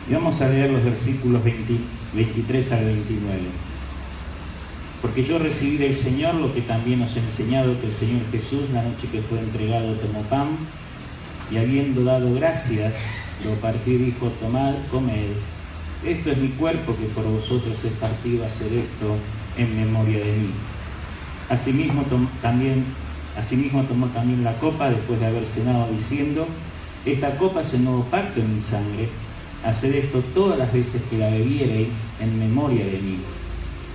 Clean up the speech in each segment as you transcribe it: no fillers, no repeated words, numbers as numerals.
Y vamos a leer los versículos 23 al 29. Porque yo recibí del Señor lo que también os he enseñado, que el Señor Jesús, la noche que fue entregado, tomó pan, y habiendo dado gracias, lo partió y dijo: tomad, comed, esto es mi cuerpo que por vosotros es partido, hacer esto en memoria de mí. Asimismo tomó también la copa después de haber cenado, diciendo: esta copa es el nuevo pacto en mi sangre, haced esto todas las veces que la bebiereis en memoria de mí.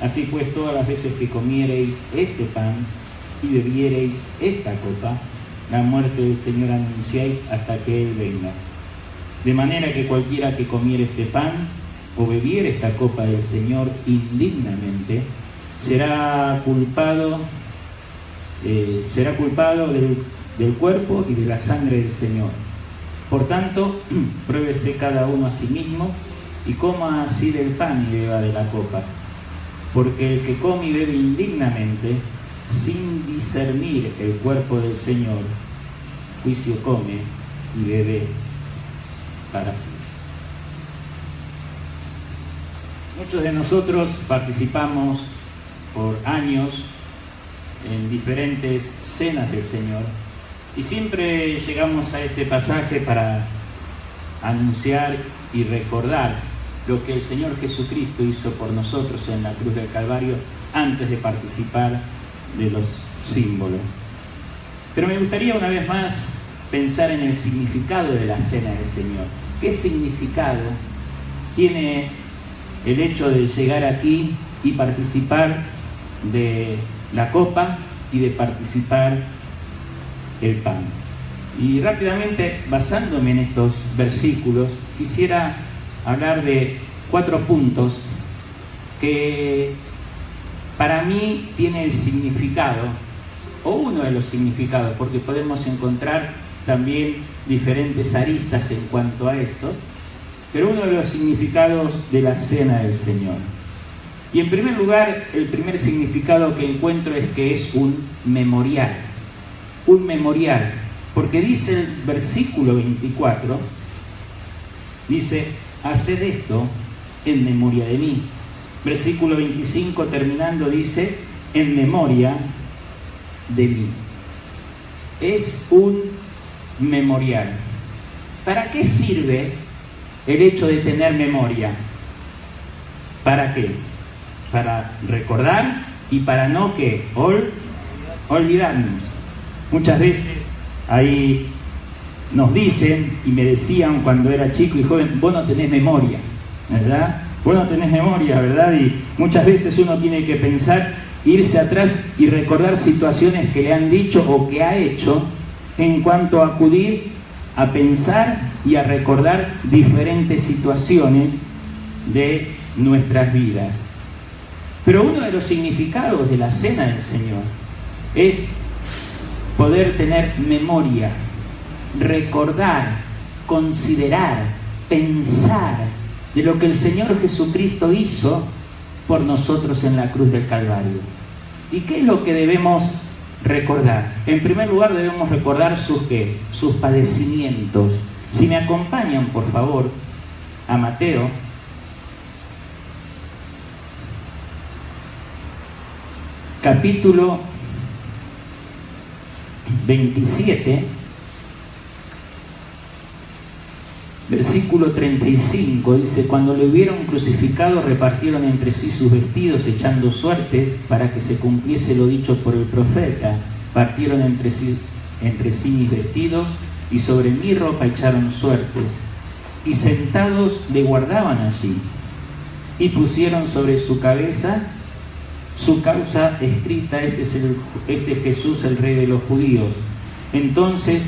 Así pues, todas las veces que comiereis este pan y bebiereis esta copa, la muerte del Señor anunciáis hasta que Él venga. De manera que cualquiera que comiere este pan o bebiere esta copa del Señor indignamente, será culpado del cuerpo y de la sangre del Señor. Por tanto, pruébese cada uno a sí mismo y coma así del pan y beba de la copa. Porque el que come y bebe indignamente, sin discernir el cuerpo del Señor, juicio come y bebe para sí. Muchos de nosotros participamos por años en diferentes cenas del Señor y siempre llegamos a este pasaje para anunciar y recordar lo que el Señor Jesucristo hizo por nosotros en la cruz del Calvario antes de participar de los símbolos. Pero me gustaría una vez más pensar en el significado de la cena del Señor. ¿Qué significado tiene el hecho de llegar aquí y participar de la copa y de participar el pan? Y rápidamente, basándome en estos versículos, quisiera hablar de 4 puntos que para mí tiene el significado, o uno de los significados, porque podemos encontrar también diferentes aristas en cuanto a esto, pero uno de los significados de la cena del Señor. Y en primer lugar, el primer significado que encuentro es que es un memorial, porque dice el versículo 24, dice: haced esto en memoria de mí. Versículo 25 terminando dice: en memoria de mí. Es un memorial. ¿Para qué sirve el hecho de tener memoria? ¿Para qué? Para recordar y para no ¿qué? Olvidarnos. Muchas veces ahí nos dicen, y me decían cuando era chico y joven: vos no tenés memoria, ¿verdad? Vos no tenés memoria, ¿verdad? Y muchas veces uno tiene que pensar, irse atrás y recordar situaciones que le han dicho o que ha hecho en cuanto a acudir a pensar y a recordar diferentes situaciones de nuestras vidas. Pero uno de los significados de la cena del Señor es poder tener memoria, recordar, considerar, pensar de lo que el Señor Jesucristo hizo por nosotros en la cruz del Calvario. ¿Y qué es lo que debemos recordar? En primer lugar, debemos recordar sus padecimientos. Si me acompañan, por favor, a Mateo, capítulo 27, versículo 35, dice: cuando le hubieron crucificado, repartieron entre sí sus vestidos, echando suertes para que se cumpliese lo dicho por el profeta. Partieron entre sí mis vestidos, y sobre mi ropa echaron suertes. Y sentados le guardaban allí, y pusieron sobre su cabeza su causa escrita: este es Jesús, el Rey de los judíos. Entonces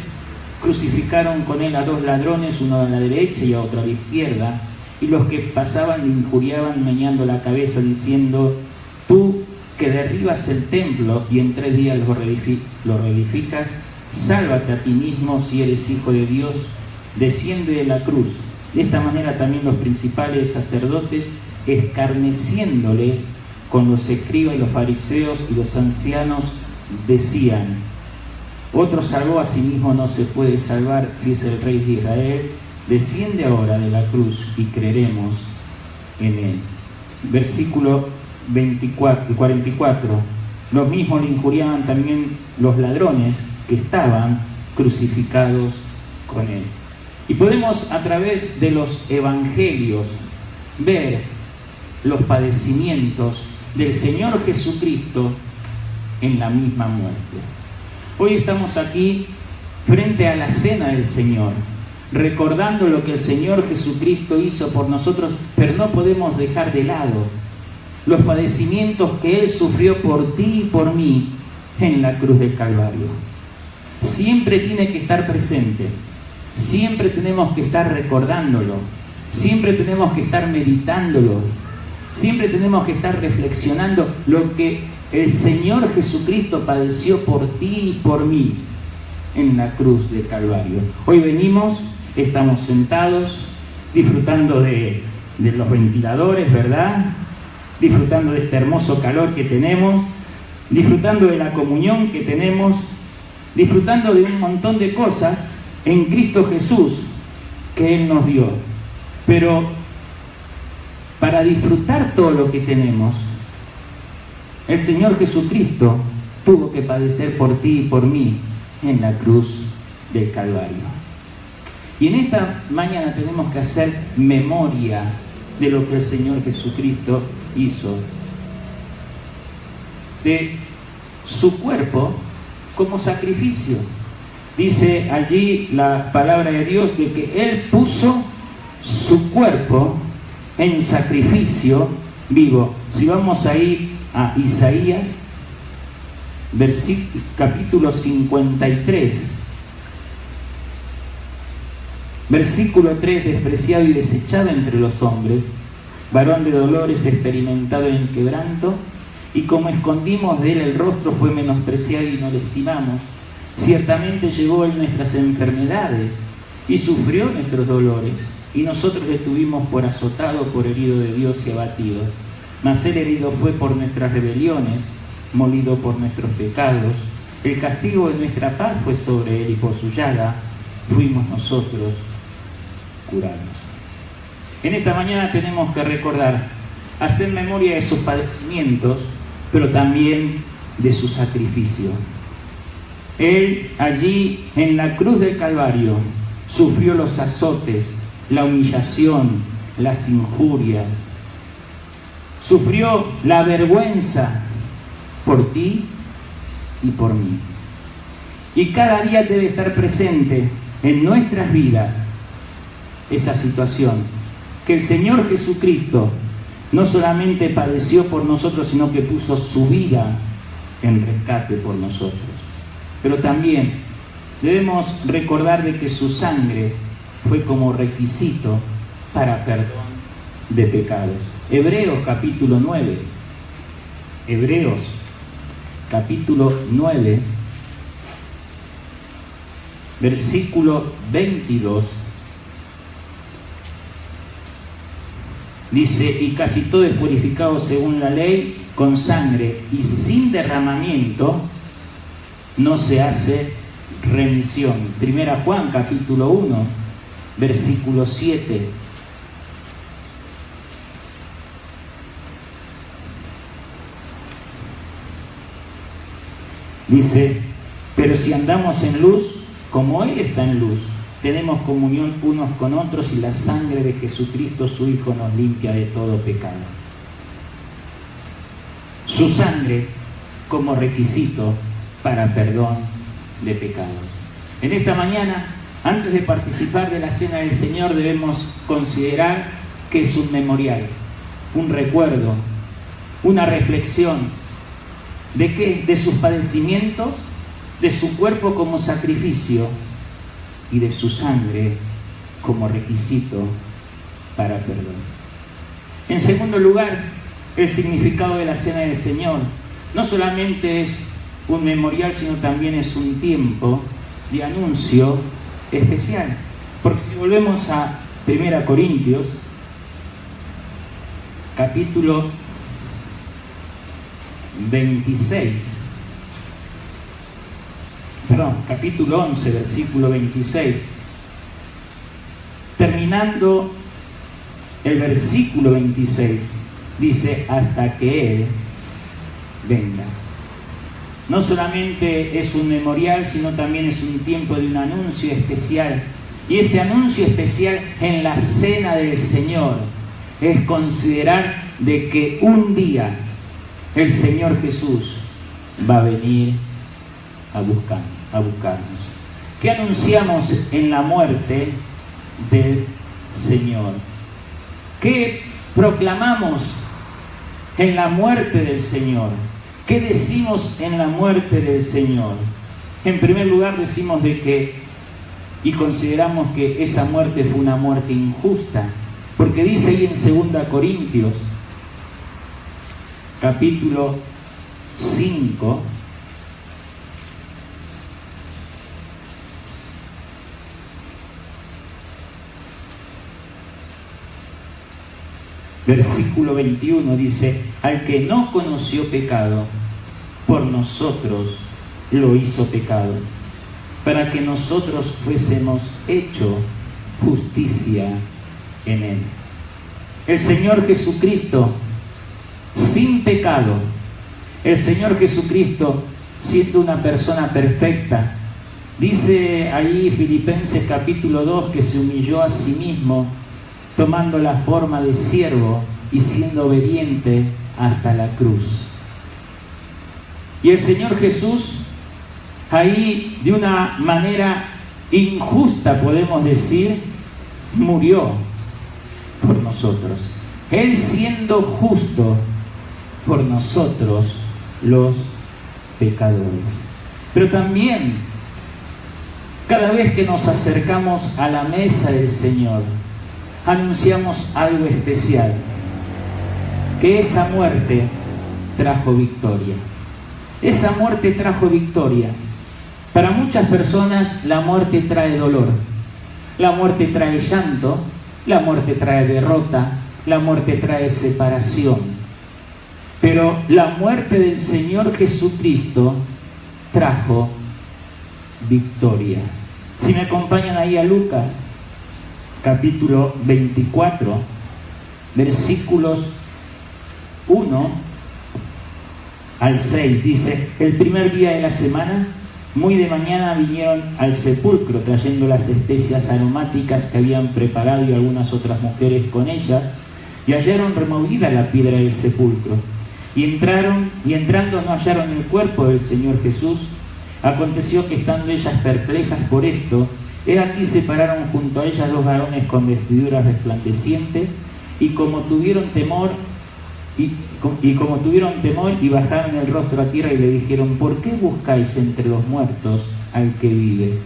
crucificaron con él a 2 ladrones, uno a la derecha y a otro a la izquierda, y los que pasaban le injuriaban meneando la cabeza, diciendo: tú que derribas el templo y en 3 días lo reedificas, sálvate a ti mismo si eres hijo de Dios, desciende de la cruz. De esta manera también los principales sacerdotes, escarneciéndole con los escribas y los fariseos y los ancianos, decían: otro salvó, a sí mismo no se puede salvar. Si es el Rey de Israel, desciende ahora de la cruz y creeremos en Él. Versículo 44. Los mismos le injuriaban también los ladrones que estaban crucificados con Él. Y podemos a través de los evangelios ver los padecimientos del Señor Jesucristo en la misma muerte. Hoy estamos aquí frente a la cena del Señor, recordando lo que el Señor Jesucristo hizo por nosotros, pero no podemos dejar de lado los padecimientos que Él sufrió por ti y por mí en la cruz del Calvario. Siempre tiene que estar presente, siempre tenemos que estar recordándolo, siempre tenemos que estar meditándolo, siempre tenemos que estar reflexionando lo que el Señor Jesucristo padeció por ti y por mí en la cruz del Calvario. Hoy venimos, estamos sentados, disfrutando de los ventiladores, ¿verdad? Disfrutando de este hermoso calor que tenemos, disfrutando de la comunión que tenemos, disfrutando de un montón de cosas en Cristo Jesús que Él nos dio. Pero para disfrutar todo lo que tenemos, el Señor Jesucristo tuvo que padecer por ti y por mí en la cruz del Calvario. Y en esta mañana tenemos que hacer memoria de lo que el Señor Jesucristo hizo, de su cuerpo como sacrificio. Dice allí la palabra de Dios de que Él puso su cuerpo en sacrificio vivo. Si vamos a ir a Isaías, capítulo 53, versículo 3: despreciado y desechado entre los hombres, varón de dolores, experimentado en quebranto, y como escondimos de Él el rostro, fue menospreciado y no le estimamos. Ciertamente llevó Él nuestras enfermedades y sufrió nuestros dolores, y nosotros le tuvimos por azotado, por herido de Dios y abatido. Mas Él herido fue por nuestras rebeliones, molido por nuestros pecados. El castigo de nuestra paz fue sobre Él, y por su llaga fuimos nosotros curados. En esta mañana tenemos que recordar, hacer memoria de sus padecimientos, pero también de su sacrificio. Él allí en la cruz del Calvario sufrió los azotes, la humillación, las injurias, sufrió la vergüenza por ti y por mí. Y cada día debe estar presente en nuestras vidas esa situación, que el Señor Jesucristo no solamente padeció por nosotros, sino que puso su vida en rescate por nosotros. Pero también debemos recordar de que su sangre fue como requisito para perdón de pecados. Hebreos capítulo 9. Hebreos capítulo 9, versículo 22. Dice: y casi todo es purificado según la ley, con sangre, y sin derramamiento no se hace remisión. Primera Juan capítulo 1, versículo 7. Dice: pero si andamos en luz, como Él está en luz, tenemos comunión unos con otros, y la sangre de Jesucristo su Hijo nos limpia de todo pecado. Su sangre como requisito para perdón de pecados. En esta mañana, antes de participar de la cena del Señor, debemos considerar que es un memorial, un recuerdo, una reflexión. ¿De qué? De sus padecimientos, de su cuerpo como sacrificio y de su sangre como requisito para perdón. En segundo lugar, el significado de la cena del Señor no solamente es un memorial, sino también es un tiempo de anuncio especial. Porque si volvemos a 1 Corintios, capítulo 11, versículo 26. terminando el versículo 26, dice, hasta que Él venga. No solamente es un memorial, sino también es un tiempo de un anuncio especial. Y ese anuncio especial en la cena del Señor es considerar de que un día el Señor Jesús va a venir a buscarnos. ¿Qué anunciamos en la muerte del Señor? ¿Qué proclamamos en la muerte del Señor? ¿Qué decimos en la muerte del Señor? En primer lugar decimos de que, y consideramos que esa muerte fue una muerte injusta, porque dice ahí en 2 Corintios, capítulo 5, versículo 21 dice, al que no conoció pecado, por nosotros lo hizo pecado, para que nosotros fuésemos hecho justicia en él. El Señor Jesucristo, sin pecado, el Señor Jesucristo, siendo una persona perfecta, dice ahí Filipenses capítulo 2, que se humilló a sí mismo, tomando la forma de siervo y siendo obediente hasta la cruz. Y el Señor Jesús, ahí de una manera injusta, podemos decir, murió por nosotros. Él siendo justo por nosotros los pecadores. Pero también, cada vez que nos acercamos a la mesa del Señor, anunciamos algo especial, que esa muerte trajo victoria. Esa muerte trajo victoria. Para muchas personas la muerte trae dolor, la muerte trae llanto, la muerte trae derrota, la muerte trae separación. Pero la muerte del Señor Jesucristo trajo victoria. Si me acompañan ahí a Lucas, capítulo 24, versículos 1 al 6, dice, el primer día de la semana, muy de mañana vinieron al sepulcro trayendo las especias aromáticas que habían preparado y algunas otras mujeres con ellas, y hallaron removida la piedra del sepulcro. Y entrando no hallaron el cuerpo del Señor Jesús. Aconteció que estando ellas perplejas por esto, he aquí se pararon junto a ellas dos varones con vestiduras resplandecientes, y como tuvieron temor y bajaron el rostro a tierra y le dijeron, ¿por qué buscáis entre los muertos al que vive?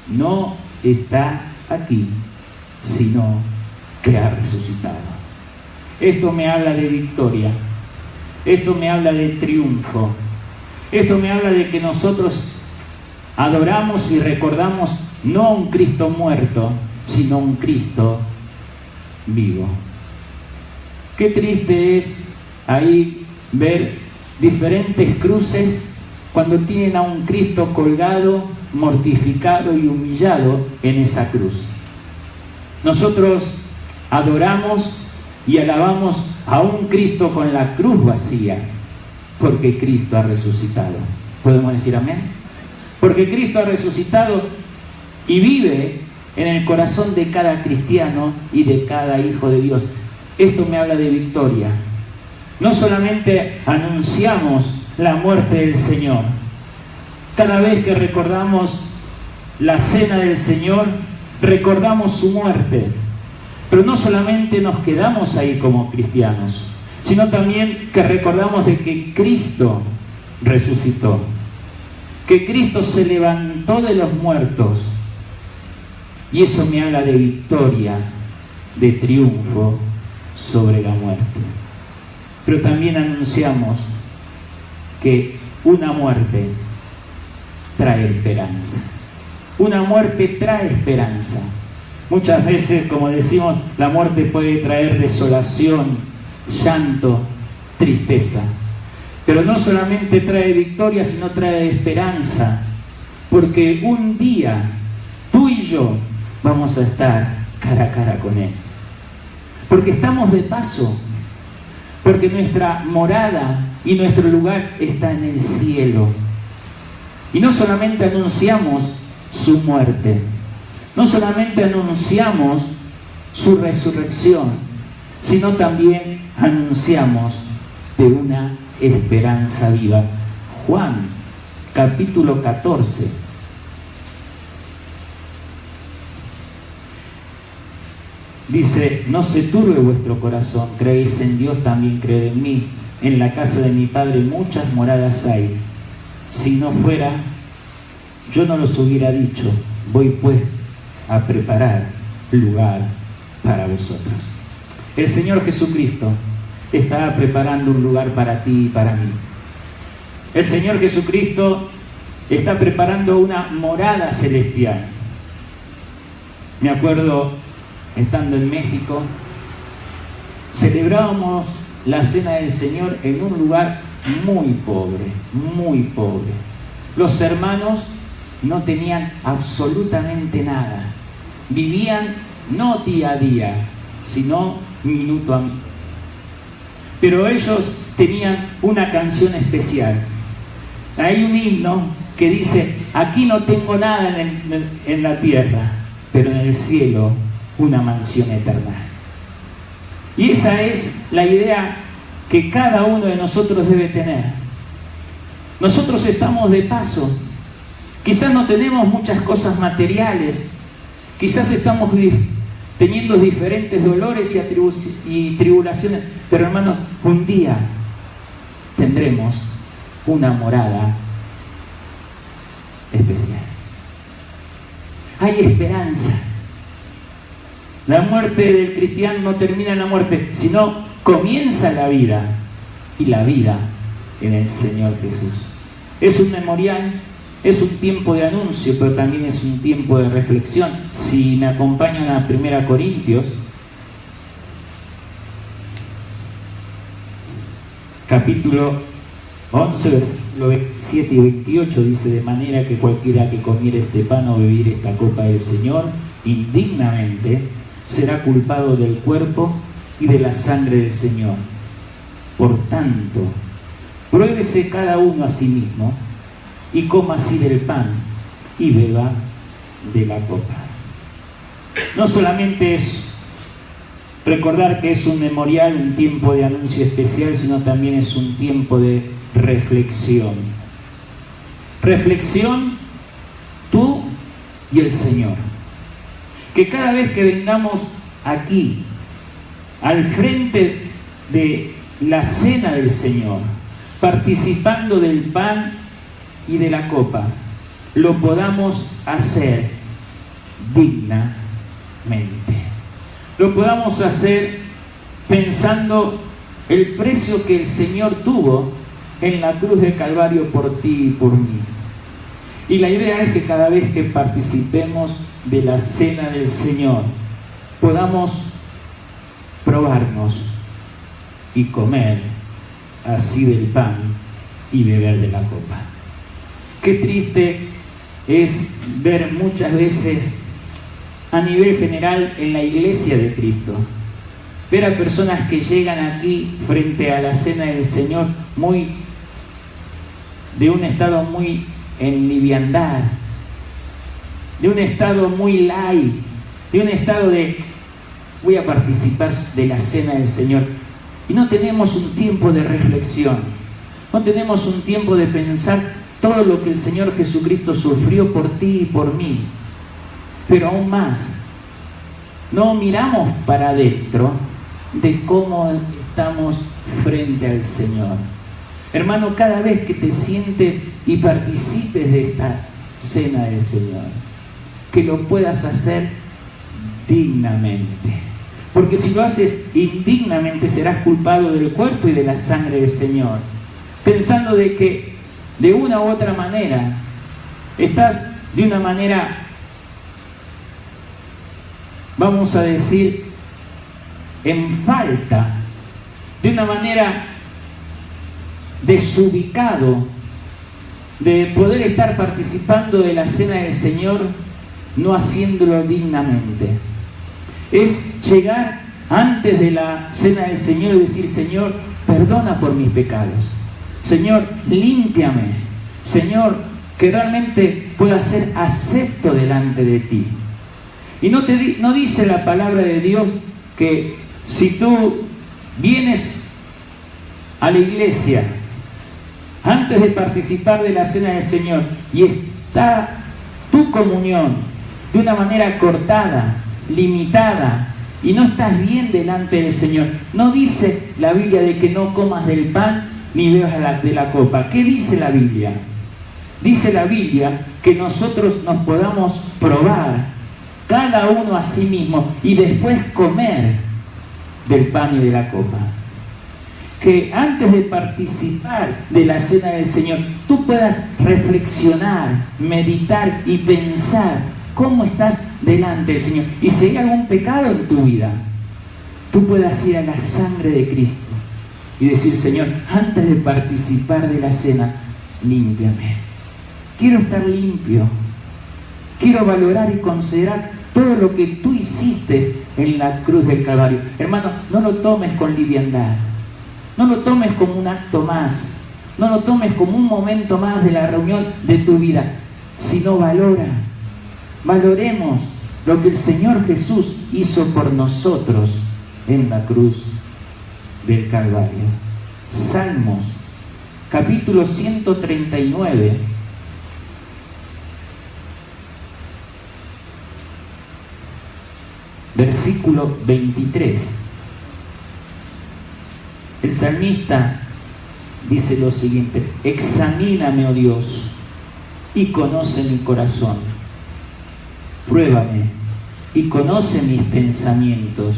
No está aquí, sino que ha resucitado. Esto me habla de victoria, esto me habla de triunfo, esto me habla de que nosotros adoramos y recordamos no a un Cristo muerto, sino a un Cristo vivo. Qué triste es ahí ver diferentes cruces cuando tienen a un Cristo colgado, mortificado y humillado en esa cruz. Nosotros adoramos y alabamos a un Cristo con la cruz vacía, porque Cristo ha resucitado. ¿Podemos decir amén? Porque Cristo ha resucitado y vive en el corazón de cada cristiano y de cada hijo de Dios. Esto me habla de victoria. No solamente anunciamos la muerte del Señor, cada vez que recordamos la cena del Señor, recordamos su muerte. Pero no solamente nos quedamos ahí como cristianos, sino también que recordamos de que Cristo resucitó, que Cristo se levantó de los muertos, y eso me habla de victoria, de triunfo sobre la muerte. Pero también anunciamos que una muerte trae esperanza. Una muerte trae esperanza. Muchas veces, como decimos, la muerte puede traer desolación, llanto, tristeza. Pero no solamente trae victoria, sino trae esperanza. Porque un día tú y yo vamos a estar cara a cara con Él. Porque estamos de paso, porque nuestra morada y nuestro lugar está en el cielo. Y no solamente anunciamos su muerte, no solamente anunciamos su resurrección, sino también anunciamos de una esperanza viva. Juan, capítulo 14. Dice: no se turbe vuestro corazón, creéis en Dios, también creed en mí. En la casa de mi Padre muchas moradas hay. Si no fuera, yo no los hubiera dicho. Voy pues a preparar lugar para vosotros. El Señor Jesucristo está preparando un lugar para ti y para mí. El Señor Jesucristo está preparando una morada celestial. Me acuerdo, estando en México, celebrábamos la Cena del Señor en un lugar muy pobre, muy pobre. Los hermanos no tenían absolutamente nada. Vivían no día a día, sino minuto a minuto. Pero ellos tenían una canción especial. Hay un himno que dice: aquí no tengo nada en la tierra, pero en el cielo una mansión eterna. Y esa es la idea que cada uno de nosotros debe tener. Nosotros estamos de paso. Quizás no tenemos muchas cosas materiales. Quizás estamos teniendo diferentes dolores y tribulaciones. Pero hermanos, un día tendremos una morada especial. Hay esperanza. La muerte del cristiano no termina en la muerte, sino comienza la vida, y la vida en el Señor Jesús. Es un memorial, es un tiempo de anuncio, pero también es un tiempo de reflexión. Si me acompañan a 1 Corintios, capítulo 11, versículos 7 y 28, dice: de manera que cualquiera que comiere este pan o bebiere esta copa del Señor indignamente será culpado del cuerpo y de la sangre del Señor. Por tanto, pruébese cada uno a sí mismo y coma así del pan y beba de la copa. No solamente es recordar que es un memorial, un tiempo de anuncio especial, sino también es un tiempo de reflexión. Reflexión, tú y el Señor. Que cada vez que vengamos aquí, al frente de la cena del Señor, participando del pan y de la copa, lo podamos hacer dignamente. Lo podamos hacer pensando el precio que el Señor tuvo en la cruz del Calvario por ti y por mí. Y la idea es que cada vez que participemos de la cena del Señor, podamos probarnos y comer así del pan y beber de la copa. Qué triste es ver muchas veces a nivel general en la iglesia de Cristo, ver a personas que llegan aquí frente a la cena del Señor de un estado muy en liviandad, de un estado muy light, de un estado de voy a participar de la cena del Señor. Y no tenemos un tiempo de reflexión, no tenemos un tiempo de pensar todo lo que el Señor Jesucristo sufrió por ti y por mí. Pero aún más, no miramos para adentro de cómo estamos frente al Señor. Hermano, cada vez que te sientes y participes de esta cena del Señor, que lo puedas hacer dignamente. Porque si lo haces indignamente serás culpado del cuerpo y de la sangre del Señor, pensando de que de una u otra manera estás de una manera, vamos a decir, en falta, de una manera desubicado de poder estar participando de la cena del Señor, no haciéndolo dignamente. Es llegar antes de la cena del Señor y decir: Señor, perdona por mis pecados. Señor, límpiame. Señor, que realmente pueda ser acepto delante de ti. Y no dice la palabra de Dios que si tú vienes a la iglesia antes de participar de la cena del Señor y está tu comunión de una manera cortada, limitada, y no estás bien delante del Señor, no dice la Biblia de que no comas del pan ni bebas de la copa. ¿Qué dice la Biblia? Dice la Biblia que nosotros nos podamos probar cada uno a sí mismo y después comer del pan y de la copa. Que antes de participar de la cena del Señor, tú puedas reflexionar, meditar y pensar cómo estás delante del Señor. Y si hay algún pecado en tu vida, tú puedas ir a la sangre de Cristo y decir: Señor, antes de participar de la cena, límpiame. Quiero estar limpio. Quiero valorar y considerar todo lo que tú hiciste en la cruz del Calvario. Hermano, no lo tomes con liviandad. No lo tomes como un acto más. No lo tomes como un momento más de la reunión de tu vida. Sino valora. Valoremos lo que el Señor Jesús hizo por nosotros en la cruz del Calvario. Salmos, capítulo 139. Versículo 23. El salmista dice lo siguiente: examíname, oh Dios, y conoce mi corazón. Pruébame y conoce mis pensamientos,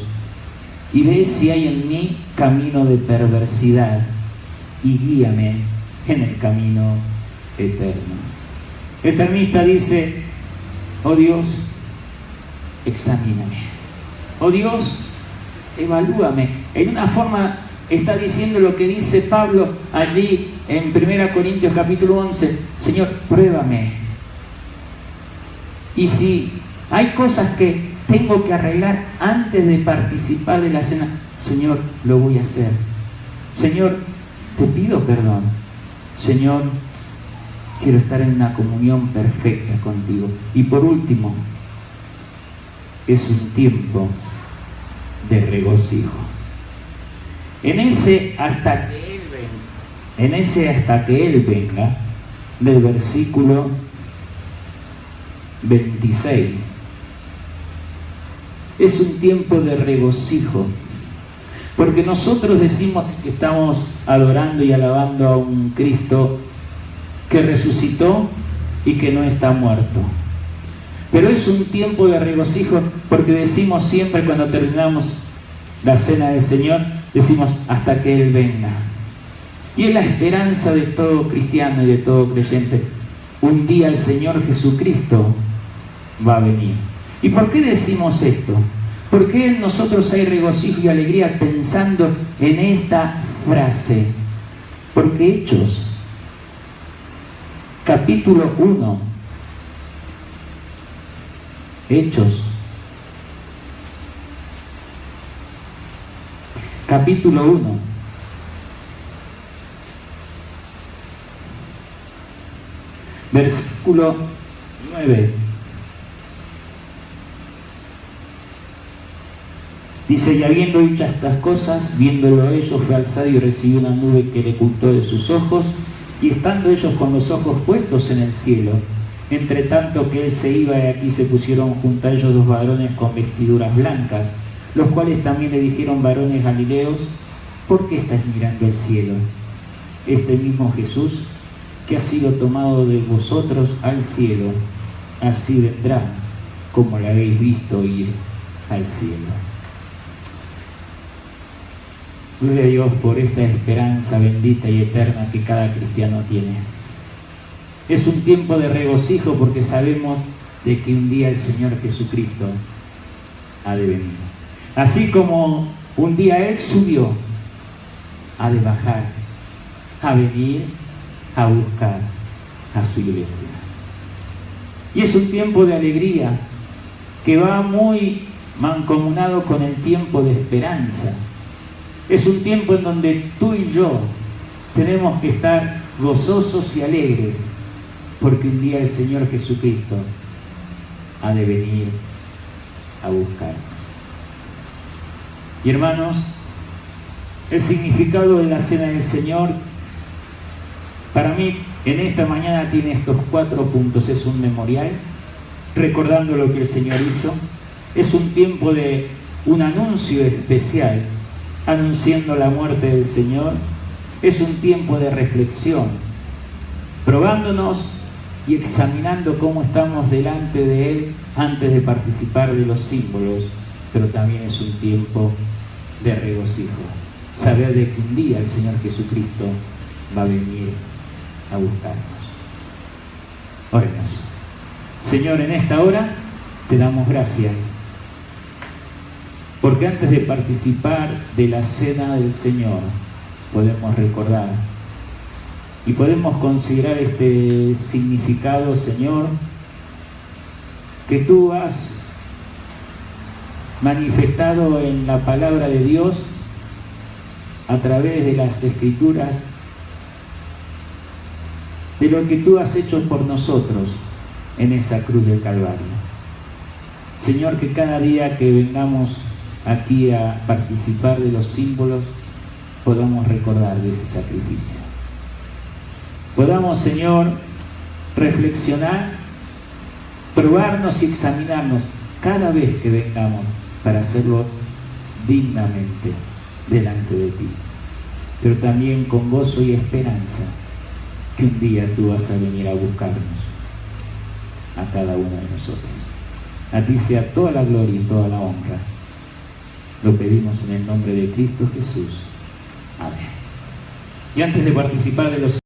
y ve si hay en mí camino de perversidad, y guíame en el camino eterno. El salmista dice: oh Dios, examíname. Oh Dios, evalúame. En una forma está diciendo lo que dice Pablo allí en 1 Corintios capítulo 11. Señor, pruébame. Y si hay cosas que tengo que arreglar antes de participar de la cena, Señor, lo voy a hacer. Señor, te pido perdón. Señor, quiero estar en una comunión perfecta contigo. Y por último, es un tiempo de regocijo. En ese hasta que Él venga, del versículo 26, es un tiempo de regocijo, porque nosotros decimos que estamos adorando y alabando a un Cristo que resucitó y que no está muerto. Pero es un tiempo de regocijo porque decimos siempre cuando terminamos la cena del Señor, decimos hasta que Él venga. Y es la esperanza de todo cristiano y de todo creyente. Un día el Señor Jesucristo va a venir. ¿Y por qué decimos esto? ¿Por qué en nosotros hay regocijo y alegría pensando en esta frase? Porque Hechos, capítulo 1, Hechos, capítulo 1, versículo 9, dice: y habiendo dicho estas cosas, viéndolo ellos, fue alzado y recibió una nube que le ocultó de sus ojos, y estando ellos con los ojos puestos en el cielo, entre tanto que él se iba, y aquí se pusieron junto a ellos dos varones con vestiduras blancas, los cuales también le dijeron: varones galileos, ¿por qué estáis mirando al cielo? Este mismo Jesús, que ha sido tomado de vosotros al cielo, así vendrá, como le habéis visto ir al cielo. Gloria a Dios por esta esperanza bendita y eterna que cada cristiano tiene. Es un tiempo de regocijo porque sabemos de que un día el Señor Jesucristo ha de venir. Así como un día Él subió, ha de bajar, a venir a buscar a su iglesia. Y es un tiempo de alegría que va muy mancomunado con el tiempo de esperanza. Es un tiempo en donde tú y yo tenemos que estar gozosos y alegres, porque un día el Señor Jesucristo ha de venir a buscarnos. Y hermanos, el significado de la Cena del Señor, para mí, en esta mañana tiene estos 4 puntos. Es un memorial, recordando lo que el Señor hizo. Es un tiempo de un anuncio especial, anunciando la muerte del Señor. Es un tiempo de reflexión, probándonos y examinando cómo estamos delante de Él antes de participar de los símbolos, pero también es un tiempo de regocijo. Saber de que un día el Señor Jesucristo va a venir a buscarnos. Oremos. Señor, en esta hora te damos gracias, porque antes de participar de la cena del Señor podemos recordar y podemos considerar este significado, Señor, que tú has manifestado en la palabra de Dios a través de las Escrituras, de lo que tú has hecho por nosotros en esa cruz del Calvario. Señor, que cada día que vengamos aquí a participar de los símbolos podamos recordar de ese sacrificio. Podamos, Señor, reflexionar, probarnos y examinarnos cada vez que vengamos para hacerlo dignamente delante de ti, pero también con gozo y esperanza que un día tú vas a venir a buscarnos a cada uno de nosotros. A ti sea toda la gloria y toda la honra. Lo pedimos en el nombre de Cristo Jesús. Amén. Y antes de participar de los